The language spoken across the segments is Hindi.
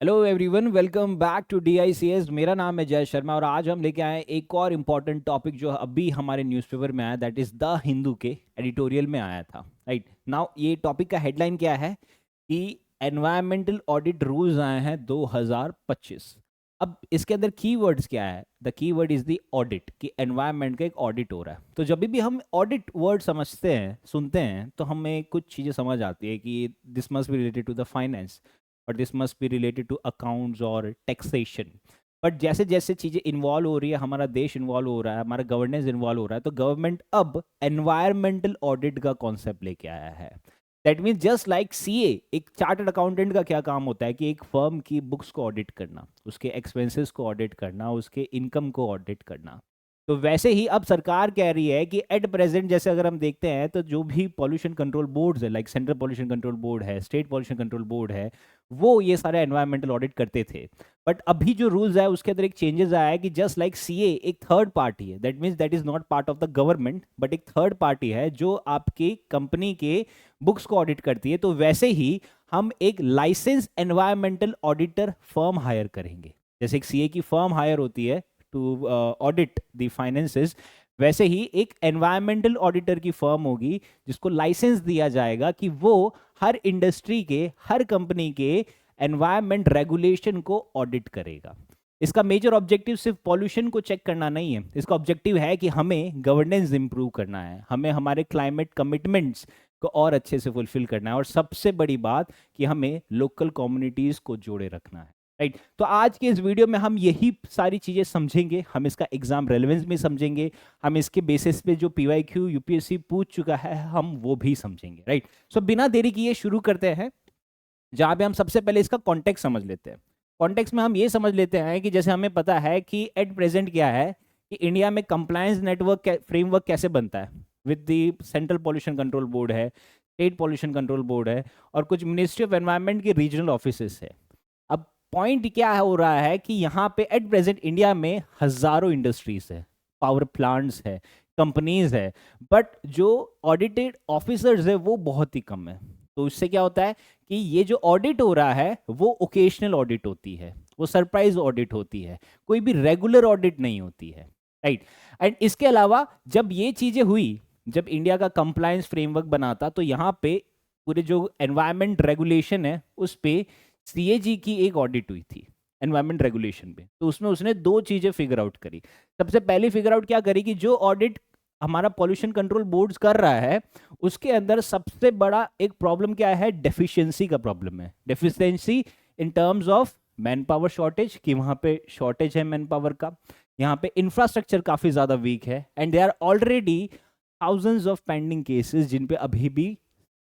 Hello everyone, welcome back to DICS। मेरा नाम है जय शर्मा और आज हम लेके आए हैं एक और इम्पॉर्टेंट टॉपिक जो अभी हमारे न्यूज़पेपर में आया, दैट इज़ द हिंदू के एडिटोरियल में आया था। राइट नाउ ये टॉपिक का हेडलाइन क्या है कि एनवायरमेंटल ऑडिट रूल्स आए हैं 2025। अब इसके अंदर कीवर्ड्स क्या है? The keyword is the audit, कि एनवायरनमेंट का एक ऑडिट हो रहा है। तो जब भी हम ऑडिट वर्ड समझते हैं, सुनते हैं, तो हमें कुछ चीज़ें समझ आती है कि this must be related to the finance, और this must be related to accounts और टैक्सेशन। बट जैसे जैसे चीज़ें इन्वॉल्व हो रही है, हमारा देश इन्वॉल्व हो रहा है, हमारा गवर्नेंस इन्वॉल्व हो रहा है, तो गवर्नमेंट अब एनवायरमेंटल ऑडिट का कॉन्सेप्ट लेके आया है। That means just like CA, एक चार्टर्ड अकाउंटेंट का क्या काम होता है कि एक फर्म की बुक्स को ऑडिट करना, उसके एक्सपेंसेस को ऑडिट करना, उसके इनकम को ऑडिट करना। तो वैसे ही अब सरकार कह रही है कि एट प्रेजेंट जैसे अगर हम देखते हैं तो जो भी पॉल्यूशन कंट्रोल बोर्ड्स है, like central pollution control board है, स्टेट पॉल्यूशन कंट्रोल बोर्ड है, वो ये सारे एनवायरमेंटल ऑडिट करते थे। बट अभी जो रूल्स है उसके अंदर एक चेंजेस आया है कि जस्ट लाइक CA एक थर्ड पार्टी है, that means that is not part of the government but एक थर्ड पार्टी है जो आपकी कंपनी के बुक्स को ऑडिट करती है। तो वैसे ही हम एक licence environmental auditor firm hire करेंगे। जैसे एक CA की फर्म हायर होती है टू ऑडिट द फाइनेंसेस, वैसे ही एक एनवायरमेंटल ऑडिटर की फर्म होगी जिसको लाइसेंस दिया जाएगा कि वो हर इंडस्ट्री के, हर कंपनी के एनवायरमेंट रेगुलेशन को ऑडिट करेगा। इसका मेजर ऑब्जेक्टिव सिर्फ पॉल्यूशन को चेक करना नहीं है, इसका ऑब्जेक्टिव है कि हमें गवर्नेंस इंप्रूव करना है, हमें हमारे क्लाइमेट कमिटमेंट्स को और अच्छे से फुलफिल करना है, और सबसे बड़ी बात कि हमें लोकल कम्युनिटीज को जोड़े रखना है। राइट तो आज के इस वीडियो में हम यही सारी चीज़ें समझेंगे, हम इसका एग्जाम रेलेवेंस भी समझेंगे, हम इसके बेसिस पे जो PYQ UPSC पूछ चुका है हम वो भी समझेंगे। राइट सो बिना देरी किए शुरू करते हैं, जहाँ पे हम सबसे पहले इसका कॉन्टेक्स्ट समझ लेते हैं। कॉन्टेक्स्ट में हम ये समझ लेते हैं कि जैसे हमें पता है कि एट प्रेजेंट क्या है कि इंडिया में कंप्लायंस नेटवर्क फ्रेमवर्क कैसे बनता है, with the central pollution control board है, स्टेट पॉल्यूशन कंट्रोल बोर्ड है, और कुछ मिनिस्ट्री ऑफ एनवायरनमेंट के रीजनल ऑफिस है। अब पॉइंट क्या हो रहा है कि यहाँ पे एट प्रेजेंट इंडिया में हजारों इंडस्ट्रीज है, पावर प्लांट्स है, कंपनीज है, बट जो ऑडिटेड ऑफिसर्स है वो बहुत ही कम है। तो इससे क्या होता है कि ये जो ऑडिट हो रहा है वो ओकेशनल ऑडिट होती है, वो सरप्राइज ऑडिट होती है, कोई भी रेगुलर ऑडिट नहीं होती है। राइट एंड इसके अलावा जब ये चीजें हुई, जब इंडिया का कंप्लायंस फ्रेमवर्क बना था, तो यहाँ पे पूरे जो एनवायरमेंट रेगुलेशन है उस पे CAG की एक ऑडिट हुई थी एनवायरमेंट रेगुलेशन पे। तो उसमें उसने दो चीजें फिगर आउट करी। सबसे पहली फिगर आउट क्या करी कि जो ऑडिट हमारा पॉल्यूशन कंट्रोल बोर्ड्स कर रहा है उसके अंदर सबसे बड़ा एक प्रॉब्लम क्या है, डेफिशिएंसी का प्रॉब्लम है। Deficiency in terms of man power shortage, कि वहां पे शॉर्टेज है मैन पावर का, यहाँ पे इंफ्रास्ट्रक्चर काफी ज्यादा वीक है, and they are already thousands of pending cases जिन पे अभी भी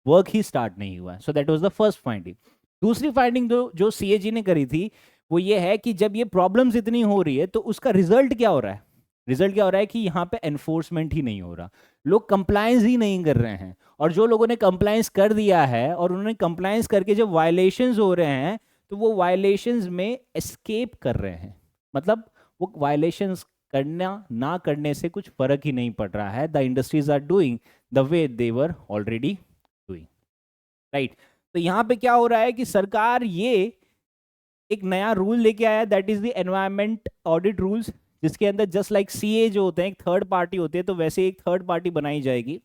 वर्क ही स्टार्ट नहीं हुआ है। So that was the first finding. दूसरी फाइंडिंग जो CAG ने करी थी वो ये है कि जब ये प्रॉब्लम्स इतनी हो रही है तो उसका रिजल्ट क्या हो रहा है? रिजल्ट क्या हो रहा है कि यहाँ पे एनफोर्समेंट ही नहीं हो रहा, लोग कंप्लायंस ही नहीं कर रहे हैं, और जो लोगों ने कंप्लायंस कर दिया है और उन्होंने कंप्लायंस करके जब वायलेशंस हो रहे हैं तो वो वायलेशंस में एस्केप कर रहे हैं। मतलब वो वायलेशंस करना ना करने से कुछ फर्क ही नहीं पड़ रहा है, the industries are doing the way they were already doing. Right तो यहाँ पे क्या हो रहा है कि सरकार ये एक नया रूल लेके आया, that is the environment audit rules, जिसके अंदर जस्ट लाइक CA जो होते हैं एक थर्ड पार्टी होते हैं, तो वैसे एक थर्ड पार्टी बनाई जाएगी,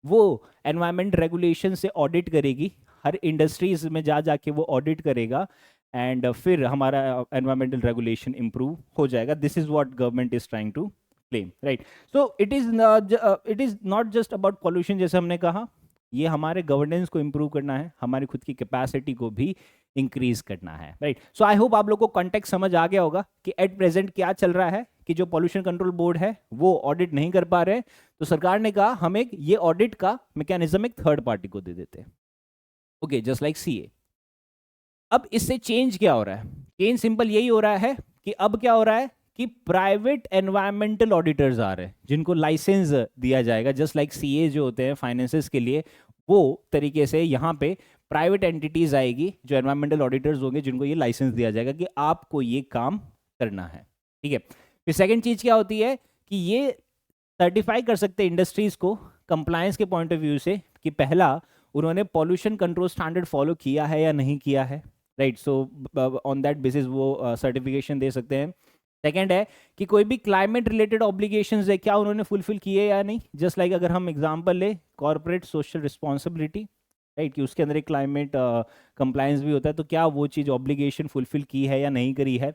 वो एनवायरमेंट रेगुलेशन से ऑडिट करेगी, हर इंडस्ट्रीज में जा जाके वो ऑडिट करेगा, एंड फिर हमारा एनवायरमेंटल रेगुलेशन इंप्रूव हो जाएगा। This is what government is trying to claim. Right so it is not just about pollution, जैसे हमने कहा, ये हमारे गवर्नेंस को इंप्रूव करना है, हमारी खुद की कैपेसिटी को भी इंक्रीज करना है। राइट सो आई होप आप लोगों को कॉन्टेक्स्ट समझ आ गया होगा कि एट प्रेजेंट क्या चल रहा है, कि जो पॉल्यूशन कंट्रोल बोर्ड है वो ऑडिट नहीं कर पा रहे, तो सरकार ने कहा हम एक ये ऑडिट का मैकेनिज्म एक थर्ड पार्टी को दे देते हैं। Okay just like CA। अब इससे चेंज क्या हो रहा है? चेंज सिंपल यही हो रहा है कि अब क्या हो रहा है कि प्राइवेट एनवायरमेंटल ऑडिटर्स आ रहे हैं जिनको लाइसेंस दिया जाएगा, जस्ट लाइक CA जो होते हैं फाइनेंसेस के लिए, वो तरीके से यहाँ पे प्राइवेट एंटिटीज आएगी जो एनवायरमेंटल ऑडिटर्स होंगे, जिनको ये लाइसेंस दिया जाएगा कि आपको ये काम करना है। ठीक है, फिर सेकंड चीज क्या होती है कि ये सर्टिफाई कर सकते हैं इंडस्ट्रीज को कंप्लायंस के पॉइंट ऑफ व्यू से कि पहला उन्होंने पॉल्यूशन कंट्रोल स्टैंडर्ड फॉलो किया है या नहीं किया है, right, so on that basis वो सर्टिफिकेशन दे सकते हैं। सेकेंड है कि कोई भी क्लाइमेट रिलेटेड ऑब्लिगेशंस है क्या उन्होंने फुलफिल किए या नहीं, जस्ट लाइक अगर हम एग्जांपल ले कॉर्पोरेट सोशल रिस्पॉन्सिबिलिटी, राइट, कि उसके अंदर एक क्लाइमेट कंप्लायंस भी होता है, तो क्या वो चीज़ ऑब्लिगेशन फुलफिल की है या नहीं करी है।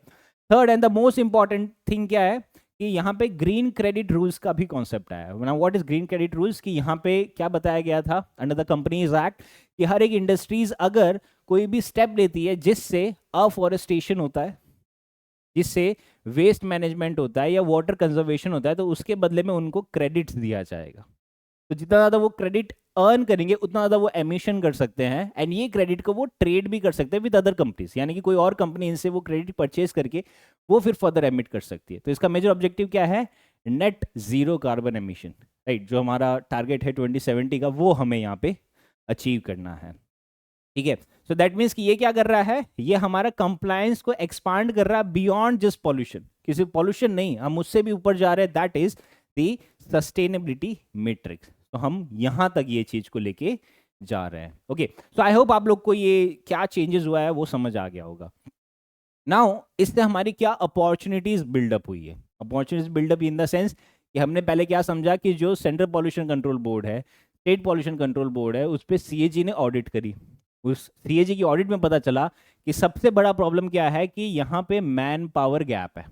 Third and the most important thing क्या है कि यहाँ पे ग्रीन क्रेडिट रूल्स का भी कॉन्सेप्ट आया है। What is green credit rules, कि यहाँ पे क्या बताया गया था अंडर द कंपनीज एक्ट कि हर एक इंडस्ट्रीज अगर कोई भी स्टेप लेती है जिससे अफॉरेस्टेशन होता है, जिससे वेस्ट मैनेजमेंट होता है या वाटर कंजर्वेशन होता है, तो उसके बदले में उनको क्रेडिट्स दिया जाएगा। तो जितना ज़्यादा वो क्रेडिट अर्न करेंगे उतना ज़्यादा वो एमिशन कर सकते हैं, एंड ये क्रेडिट को वो ट्रेड भी कर सकते हैं विद अदर कंपनीज, यानी कि कोई और कंपनी इनसे वो क्रेडिट परचेज करके वो फिर फर्दर एमिट कर सकती है। तो इसका मेजर ऑब्जेक्टिव क्या है, net zero carbon emission, right, जो हमारा टारगेट है 2070 का वो हमें यहाँ पे अचीव करना है। ठीक है, सो दैट मीन्स कि ये क्या कर रहा है, ये हमारा कंप्लायंस को एक्सपांड कर रहा है बियॉन्ड जस्ट पॉल्यूशन, किसी पॉल्यूशन नहीं, हम उससे भी ऊपर जा रहे हैं, that is the sustainability matrix. तो हम यहां तक ये चीज को लेके जा रहे हैं। ओके, सो आई होप आप लोग को ये क्या चेंजेस हुआ है वो समझ आ गया होगा। नाउ इससे हमारी क्या अपॉर्चुनिटीज बिल्डअप हुई है, opportunities buildup in the sense कि हमने पहले क्या समझा कि जो सेंट्रल पॉल्यूशन कंट्रोल बोर्ड है, स्टेट पॉल्यूशन कंट्रोल बोर्ड है, उस पर सीएजी ने ऑडिट करी। उस सीएजी की ऑडिट में पता चला कि सबसे बड़ा प्रॉब्लम क्या है कि यहाँ पे मैन पावर गैप है,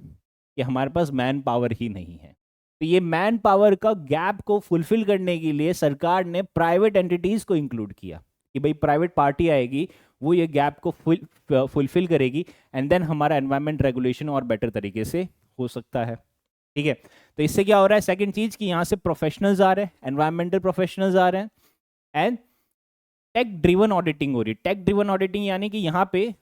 कि हमारे पास मैन पावर ही नहीं है। तो ये मैन पावर का गैप को फुलफिल करने के लिए सरकार ने प्राइवेट एंटिटीज को इंक्लूड किया कि भाई प्राइवेट पार्टी आएगी, वो ये गैप को फुलफिल करेगी, एंड देन हमारा एनवायरमेंट रेगुलेशन और बेटर तरीके से हो सकता है। ठीक है, तो इससे क्या हो रहा है, सेकंड चीज कि यहाँ से प्रोफेशनल्स आ रहे हैं, एनवायरमेंटल प्रोफेशनल्स आ रहे हैं, एंड टेक ड्रिवन ऑडिटिंग हो रही है। टेक ड्रिवन ऑडिटिंग यानी कि यहाँ पे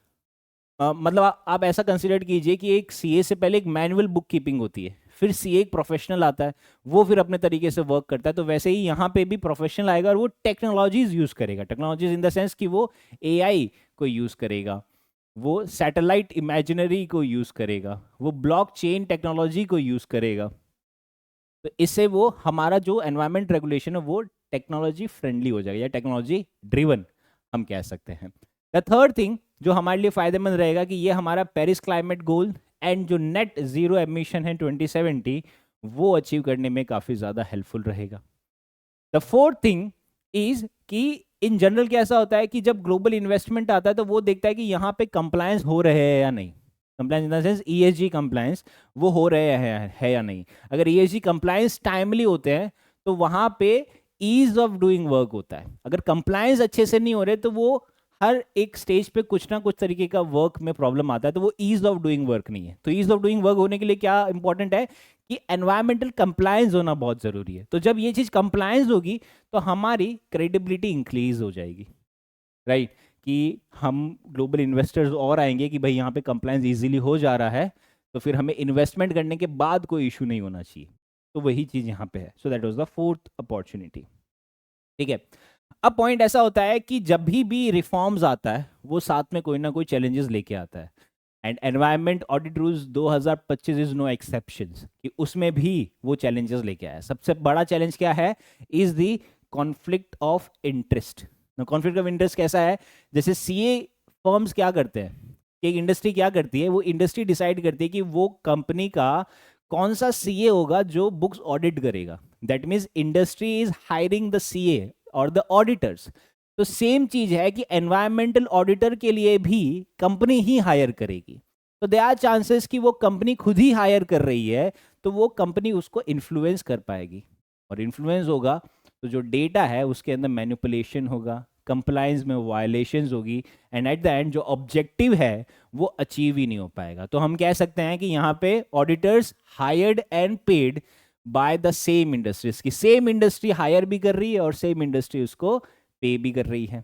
मतलब आप ऐसा कंसिडर कीजिए कि एक सीए से पहले एक मैनुअल बुक कीपिंग होती है, फिर सीए एक प्रोफेशनल आता है, वो फिर अपने तरीके से वर्क करता है। तो वैसे ही यहाँ पे भी प्रोफेशनल आएगा और वो टेक्नोलॉजीज यूज करेगा, टेक्नोलॉजीज इन द सेंस कि वो एआई को यूज करेगा, वो सैटेलाइट इमेजिनरी को यूज करेगा, वो ब्लॉकचेन टेक्नोलॉजी को यूज करेगा। तो इससे वो हमारा जो एनवायरमेंट रेगुलेशन है वो टेक्नोलॉजी फ्रेंडली हो जाएगा या टेक्नोलॉजी ड्रिवन हम कह सकते हैं। द थर्ड थिंग जो हमारे लिए फायदेमंद रहेगा कि ये हमारा पेरिस क्लाइमेट गोल एंड जो नेट जीरो एमिशन है 2070 वो अचीव करने में काफ़ी ज़्यादा हेल्पफुल रहेगा। द फोर्थ थिंग इज कि इन जनरल कैसा होता है कि जब ग्लोबल इन्वेस्टमेंट आता है तो वो देखता है कि यहाँ पे कंप्लायंस हो रहे हैं या नहीं, compliance in the sense ESG compliance वो हो रहे हैं है या नहीं। अगर ईएसजी कंप्लायंस टाइमली होते हैं तो वहाँ पे ईज ऑफ डूइंग वर्क होता है। अगर कंप्लायंस अच्छे से नहीं हो रहे तो वो हर एक स्टेज पे कुछ ना कुछ तरीके का वर्क में प्रॉब्लम आता है, तो वो ईज ऑफ डूइंग वर्क नहीं है। तो ईज ऑफ डूइंग वर्क होने के लिए क्या इंपॉर्टेंट है कि एनवायरमेंटल कंप्लायंस होना बहुत जरूरी है। तो जब ये चीज कंप्लायंस होगी तो हमारी क्रेडिबिलिटी इंक्रीज हो जाएगी, राइट, कि हम ग्लोबल इन्वेस्टर्स और आएंगे कि भाई यहाँ पे कंप्लायंस इजीली हो जा रहा है, तो फिर हमें इन्वेस्टमेंट करने के बाद कोई इशू नहीं होना चाहिए। तो वही चीज यहाँ पे है। So that was the fourth opportunity. ठीक है, अब पॉइंट ऐसा होता है कि जब भी रिफॉर्म्स आता है वो साथ में कोई ना कोई चैलेंजेस लेके आता है, and environment audit rules 2025 is no exceptions, कि उसमें भी वो चैलेंजेस लेके आया है। सबसे बड़ा चैलेंज क्या है, is the conflict of interest. Conflict of interest कैसा है, जैसे सीए फर्म्स क्या करते हैं कि एक इंडस्ट्री क्या करती है, वो इंडस्ट्री डिसाइड करती है कि वो कंपनी का कौन सा सीए होगा जो बुक्स ऑडिट करेगा। That means industry is hiring the CA और द ऑडिटर्स। तो सेम चीज है कि एनवायरमेंटल ऑडिटर के लिए भी कंपनी ही हायर करेगी। तो दे आर चांसेस कि वो कंपनी खुद ही हायर कर रही है, तो वो कंपनी उसको इन्फ्लुएंस कर पाएगी, और इन्फ्लुएंस होगा तो जो डेटा है उसके अंदर मैनिपुलेशन होगा, कंप्लायंस में वायलेशंस होगी, एंड एट द एंड जो ऑब्जेक्टिव है वो अचीव ही नहीं हो पाएगा। तो हम कह सकते हैं कि यहाँ पे auditors hired and paid by the same industries, की सेम इंडस्ट्री हायर भी कर रही है और सेम इंडस्ट्री उसको पे भी कर रही है।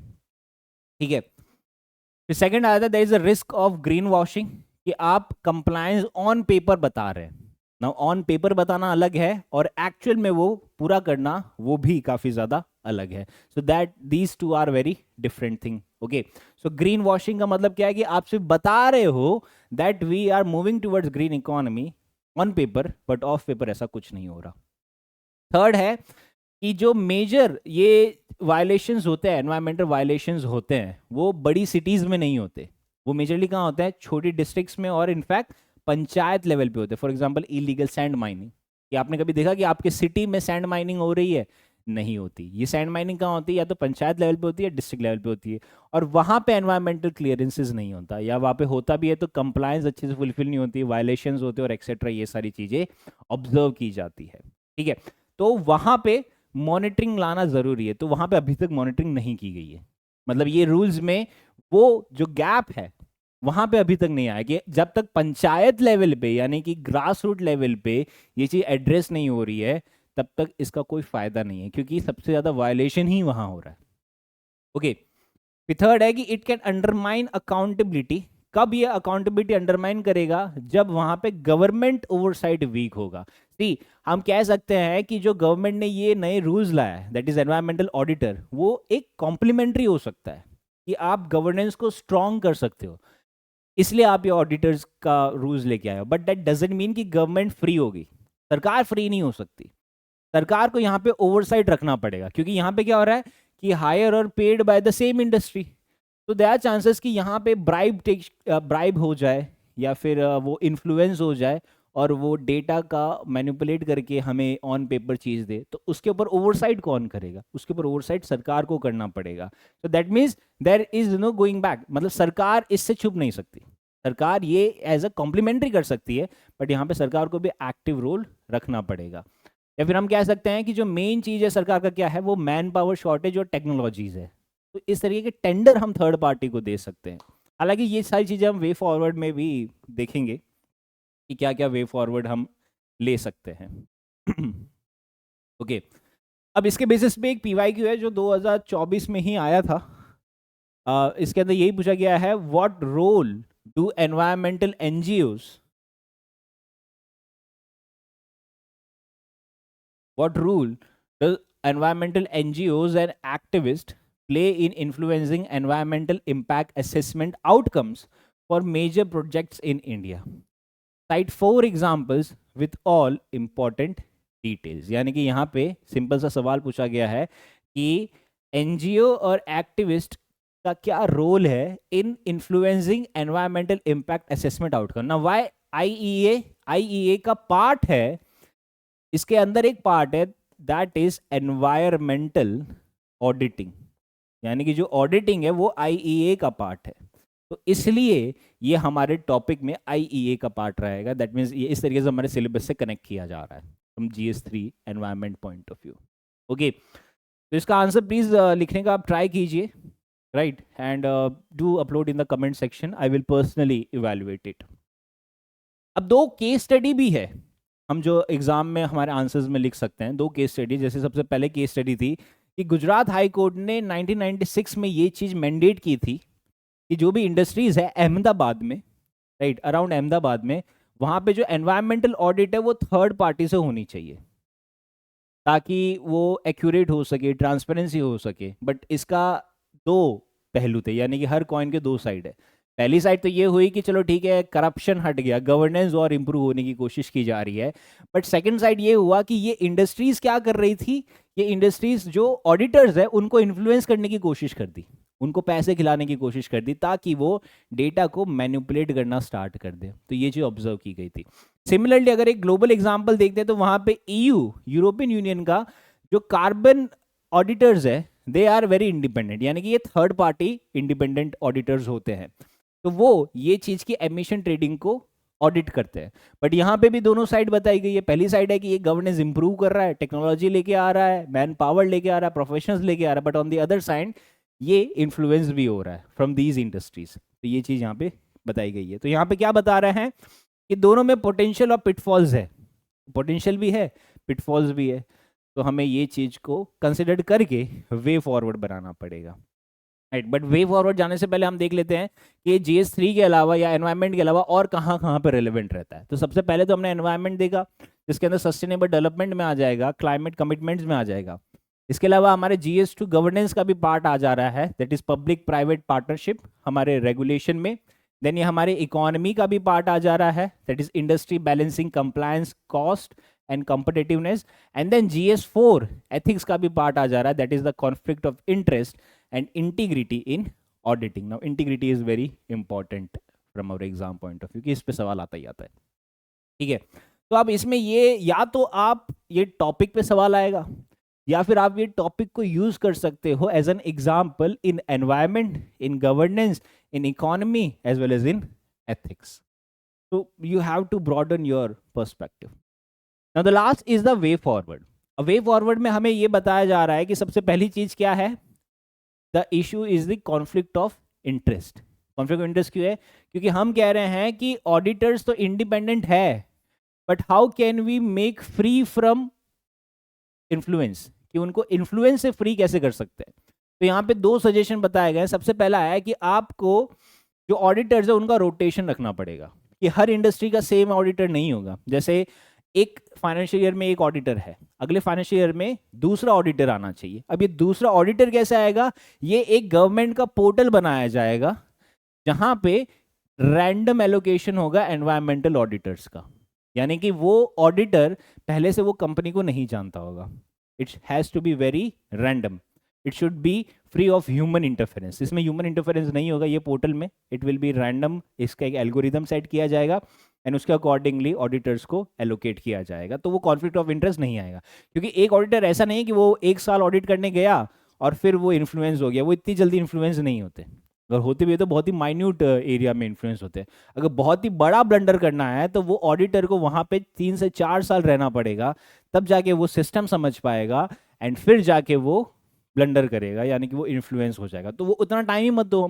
ठीक है, फिर सेकंड आता है there is a risk of greenwashing, कि आप कंप्लायंस ऑन पेपर बता रहे हैं ना, ऑन पेपर बताना अलग है और एक्चुअल में वो पूरा करना वो भी काफी ज्यादा अलग है। So that these two are very different thing. Okay, so greenwashing का मतलब क्या है कि आप सिर्फ बता रहे हो that we are moving towards green economy on paper, but off paper ऐसा कुछ नहीं हो रहा। थर्ड है कि जो मेजर ये वायलेशंस होते हैं, एनवायरमेंटल वायलेशंस होते हैं, वो बड़ी सिटीज में नहीं होते, वो मेजरली कहाँ होता है, छोटी डिस्ट्रिक्ट्स में और इनफैक्ट पंचायत लेवल पे होते हैं। For example illegal sand mining, कि आपने कभी देखा कि आपके सिटी में सैंड माइनिंग हो रही है? नहीं होती। ये सैंड माइनिंग कहाँ होती है, या तो पंचायत लेवल पे होती है या डिस्ट्रिक्ट लेवल पे होती है, और वहाँ पे एनवायरमेंटल क्लियरेंसेज नहीं होता, या वहाँ पे होता भी है तो कंप्लायंस अच्छे से फुलफिल नहीं होती, वायलेशंस होते हैं और एक्सेट्रा, ये सारी चीज़ें ऑब्जर्व की जाती है। ठीक है, तो वहाँ पे मॉनिटरिंग लाना ज़रूरी है, तो वहाँ पे अभी तक मॉनिटरिंग नहीं की गई है। मतलब ये रूल्स में वो जो गैप है वहां पे अभी तक नहीं आया, कि जब तक पंचायत लेवल पे यानी कि ग्रास रूट लेवल पे ये चीज एड्रेस नहीं हो रही है, तब तक इसका कोई फायदा नहीं है, क्योंकि सबसे ज्यादा वायलेशन ही वहां हो रहा है। ओके, फिर थर्ड है कि इट कैन अंडरमाइन अकाउंटेबिलिटी। कब ये अकाउंटेबिलिटी अंडरमाइन करेगा, जब वहां पे गवर्नमेंट ओवरसाइट वीक होगा। सी, हम कह सकते हैं कि जो गवर्नमेंट ने ये नए रूल्स लाया है, दैट इज एनवायरमेंटल ऑडिटर, वो एक कॉम्प्लीमेंट्री हो सकता है कि आप गवर्नेंस को स्ट्रॉन्ग कर सकते हो, इसलिए आप ये ऑडिटर्स का रूल्स लेके आए हो। बट दैट डजंट मीन कि गवर्नमेंट फ्री होगी। सरकार फ्री नहीं हो सकती। सरकार को यहाँ पे ओवरसाइट रखना पड़ेगा, क्योंकि यहाँ पे क्या हो रहा है कि हायर और paid by the same industry, तो देयर आर चांसेस कि यहाँ पे ब्राइब हो जाए, या फिर वो इन्फ्लुएंस हो जाए और वो डेटा का मैनिपुलेट करके हमें ऑन पेपर चीज दे, तो उसके ऊपर ओवरसाइट कौन करेगा? उसके ऊपर ओवरसाइट सरकार को करना पड़ेगा। तो that means there is no going back, मतलब सरकार इससे छुप नहीं सकती। सरकार ये एज अ कॉम्प्लीमेंट्री कर सकती है, बट यहाँ पे सरकार को भी एक्टिव रोल रखना पड़ेगा। या फिर हम कह सकते हैं कि जो मेन चीज है सरकार का क्या है, वो मैन पावर शॉर्टेज और टेक्नोलॉजीज है। तो इस तरीके के टेंडर हम थर्ड पार्टी को दे सकते हैं। हालांकि ये सारी चीजें हम वे फॉरवर्ड में भी देखेंगे कि क्या क्या वे फॉरवर्ड हम ले सकते हैं। ओके, अब इसके बेसिस पे एक पीवाईक्यू है जो 2024 में ही आया था। इसके अंदर यही पूछा गया है, what role do environmental NGOs, what role does environmental NGOs and activists play in influencing environmental impact assessment outcomes for major projects in India? Cite 4 examples with all important details। यानी कि यहाँ पे सिंपल सा सवाल पूछा गया है कि एनजीओ और एक्टिविस्ट का क्या रोल है in influencing environmental impact assessment outcome. ना वाई आईईए का पार्ट है, इसके अंदर एक पार्ट है दैट इज एनवायरमेंटल ऑडिटिंग, यानी कि जो ऑडिटिंग है वो आईईए का पार्ट है। तो इसलिए ये हमारे टॉपिक में आईईए का पार्ट रहेगा। दैट मीन्स ये इस तरीके से हमारे सिलेबस से कनेक्ट किया जा रहा है from GS3 environment point of view. Okay, तो इसका आंसर प्लीज लिखने का आप ट्राई कीजिए, right, and do upload in the comment section, I will personally evaluate it. अब 2 केस स्टडी भी है हम जो एग्जाम में हमारे आंसर्स में लिख सकते हैं। 2 केस स्टडी, जैसे सबसे पहले केस स्टडी थी कि गुजरात हाई कोर्ट ने 1996 में ये चीज मैंडेट की थी कि जो भी इंडस्ट्रीज है अहमदाबाद में, राइट, अराउंड अहमदाबाद में, वहां पे जो एनवायरमेंटल ऑडिट है वो थर्ड पार्टी से होनी चाहिए, ताकि वो एक्यूरेट हो सके, ट्रांसपेरेंसी हो सके। बट इसका 2 पहलू थे, यानी कि हर कॉइन के 2 साइड है। पहली साइड तो ये हुई कि चलो ठीक है, करप्शन हट गया, गवर्नेंस और इंप्रूव होने की कोशिश की जा रही है। बट सेकंड साइड ये हुआ कि ये इंडस्ट्रीज क्या कर रही थी, ये इंडस्ट्रीज जो ऑडिटर्स है उनको इन्फ्लुएंस करने की कोशिश कर दी, उनको पैसे खिलाने की कोशिश कर दी, ताकि वो डेटा को मैनिपुलेट करना स्टार्ट कर दे। तो ये चीज ऑब्जर्व की गई थी। सिमिलरली अगर एक ग्लोबल एग्जाम्पल देखते हैं तो वहां पे यूरोपियन यूनियन का जो कार्बन ऑडिटर्स है, दे आर वेरी इंडिपेंडेंट, यानी कि ये थर्ड पार्टी इंडिपेंडेंट ऑडिटर्स होते हैं। तो वो ये चीज की एमिशन ट्रेडिंग को ऑडिट करते हैं। बट यहाँ पे भी दोनों साइड बताई गई है। पहली साइड है कि ये गवर्नेंस इंप्रूव कर रहा है, टेक्नोलॉजी लेके आ रहा है, मैन पावर लेके आ रहा है, प्रोफेशनल्स लेके आ रहा है, but on the other side ये इन्फ्लुएंस भी हो रहा है फ्रॉम दीज इंडस्ट्रीज। तो ये चीज यहाँ पे बताई गई है। तो यहाँ पे क्या बता रहे हैं कि दोनों में पोटेंशियल और पिटफॉल्स है, पोटेंशियल भी है, पिटफॉल्स भी है। तो हमें ये चीज को कंसिडर करके वे फॉरवर्ड बनाना पड़ेगा, राइट। बट वे फॉरवर्ड जाने से पहले हम देख लेते हैं कि GS3 के अलावा या एनवायरनमेंट के अलावा और कहाँ कहाँ पर रिलेवेंट रहता है। तो सबसे पहले तो हमने एनवायरनमेंट देखा, जिसके अंदर सस्टेनेबल डेवलपमेंट में आ जाएगा, क्लाइमेट कमिटमेंट्स में आ जाएगा। इसके अलावा हमारे GS2 गवर्नेंस का भी पार्ट आ जा रहा है, that is public private partnership हमारे रेगुलेशन में। देन ये हमारे इकोनॉमी का भी पार्ट आ जा रहा है, that is industry balancing compliance cost and competitiveness. And then GS4 ethics का भी पार्ट आ जा रहा है, that is the conflict of interest and integrity in auditing. Now integrity is very important from our exam point of view, कि इस पे सवाल आता ही आता है, ठीक है। तो अब इसमें ये या तो आप ये टॉपिक पे सवाल आएगा, या फिर आप ये टॉपिक को यूज कर सकते हो as an example in environment, in governance, in economy as well as in ethics. तो you have to broaden your perspective. Now the last is the way forward. Way forward में हमें ये बताया जा रहा है कि सबसे पहली चीज क्या है, the issue is the conflict of interest. Conflict of interest क्यों है? क्योंकि हम कह रहे हैं कि ऑडिटर्स तो इंडिपेंडेंट है, but how can we make free from influence, कि उनको इन्फ्लुएंस से फ्री कैसे कर सकते हैं। तो यहाँ पे दो सजेशन बताए गए। सबसे पहला है कि आपको जो ऑडिटर्स है उनका रोटेशन रखना पड़ेगा, कि हर इंडस्ट्री का सेम ऑडिटर नहीं होगा। जैसे एक फाइनेंशियल ईयर में एक ऑडिटर है, अगले फाइनेंशियल ईयर में दूसरा ऑडिटर आना चाहिए। अब ये दूसरा ऑडिटर कैसे आएगा? ये एक गवर्नमेंट का पोर्टल बनाया जाएगा जहां पे रैंडम एलोकेशन होगा एनवायरमेंटल ऑडिटर्स का, यानी कि वो ऑडिटर पहले से वो कंपनी को नहीं जानता होगा। It has to be very random, it should be free of human interference. इसमें ह्यूमन इंटरफेरेंस नहीं होगा ये पोर्टल में, इट विल बी रैंडम। इसका एक एल्गोरिदम सेट किया जाएगा एंड उसके अकॉर्डिंगली ऑडिटर्स को एलोकेट किया जाएगा, तो वो कॉन्फ्लिक्ट ऑफ इंटरेस्ट नहीं आएगा। क्योंकि एक ऑडिटर ऐसा नहीं है कि वो एक साल ऑडिट करने गया और फिर वो इन्फ्लुएंस हो गया, वो इतनी जल्दी इन्फ्लुएंस नहीं होते। अगर होते भी है तो बहुत ही माइन्यूट एरिया में इन्फ्लुएंस होते हैं। अगर बहुत ही बड़ा ब्लंडर करना है तो वो ऑडिटर को वहाँ पे 3 से 4 साल रहना पड़ेगा, तब जाके वो सिस्टम समझ पाएगा एंड फिर जाके वो ब्लंडर करेगा, यानी कि वो इन्फ्लुएंस हो जाएगा। तो वो उतना टाइम ही मत दो,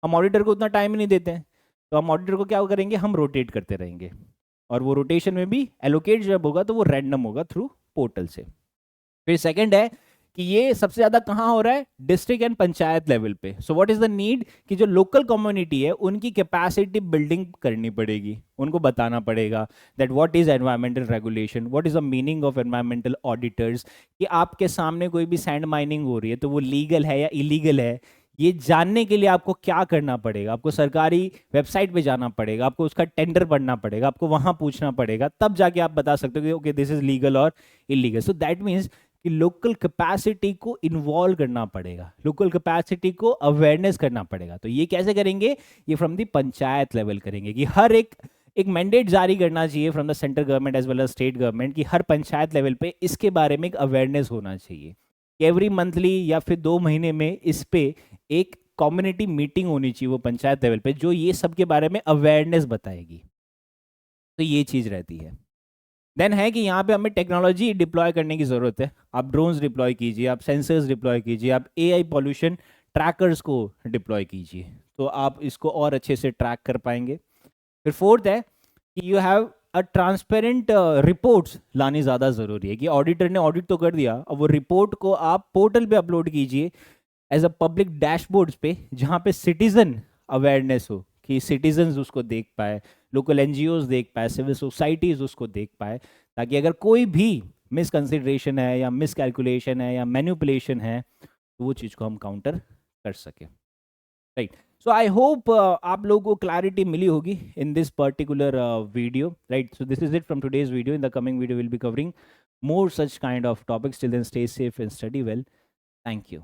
हम ऑडिटर को उतना टाइम ही नहीं देते हैं। तो हम ऑडिटर को क्या करेंगे, हम रोटेट करते रहेंगे, और वो रोटेशन में भी एलोकेट जब होगा तो वो रैंडम होगा थ्रू पोर्टल से। फिर सेकंड है कि ये सबसे ज्यादा कहाँ हो रहा है, डिस्ट्रिक्ट एंड पंचायत लेवल पे। So what is the need, कि जो लोकल कम्युनिटी है उनकी कैपेसिटी बिल्डिंग करनी पड़ेगी, उनको बताना पड़ेगा that what is environmental regulation, what is the meaning of environmental auditors, कि आपके सामने कोई भी सैंड माइनिंग हो रही है तो वो लीगल है या इलीगल है, ये जानने के लिए आपको क्या करना पड़ेगा, आपको सरकारी वेबसाइट पे जाना पड़ेगा, आपको उसका टेंडर पढ़ना पड़ेगा, आपको वहां पूछना पड़ेगा, तब जाके आप बता सकते हो कि ओके दिस इज लीगल और इलीगल। सो दैट मीन्स कि लोकल कैपेसिटी को इन्वॉल्व करना पड़ेगा, लोकल कैपेसिटी को अवेयरनेस करना पड़ेगा। तो ये कैसे करेंगे, ये फ्रॉम द पंचायत लेवल करेंगे, कि हर एक मैंडेट जारी करना चाहिए from the central government as well as state government, कि हर पंचायत लेवल पे इसके बारे में एक अवेयरनेस होना चाहिए। एवरी मंथली या फिर 2 महीने में इस पे एक कम्युनिटी मीटिंग होनी चाहिए वो पंचायत लेवल पे, जो ये सब के बारे में अवेयरनेस बताएगी। तो ये चीज रहती है। देन है कि यहाँ पे हमें टेक्नोलॉजी डिप्लॉय करने की ज़रूरत है। आप ड्रोन्स डिप्लॉय कीजिए, आप सेंसर्स डिप्लॉय कीजिए, आप एआई पॉल्यूशन ट्रैकर्स को डिप्लॉय कीजिए, तो आप इसको और अच्छे से ट्रैक कर पाएंगे। फिर फोर्थ है कि you have a transparent reports लानी ज़्यादा ज़रूरी है, कि ऑडिटर ने ऑडिट तो कर दिया, अब वो रिपोर्ट को आप पोर्टल पे अपलोड कीजिए एज अ पब्लिक डैशबोर्ड्स पे, जहाँ पे सिटीजन अवेयरनेस हो, कि सिटीजन्स उसको देख पाए, लोकल एनजीओज देख पाए, सिविल सोसाइटीज उसको देख पाए, ताकि अगर कोई भी मिसकंसिडरेशन है या मिसकैलकुलेशन है या मैनिपुलेशन है तो वो चीज़ को हम काउंटर कर सके। राइट, सो आई होप आप लोगों को क्लैरिटी मिली होगी in this particular video. Right, so this is it from today's video. In the coming video will be covering more such kind of topics. Till then, stay safe and study well. Thank you.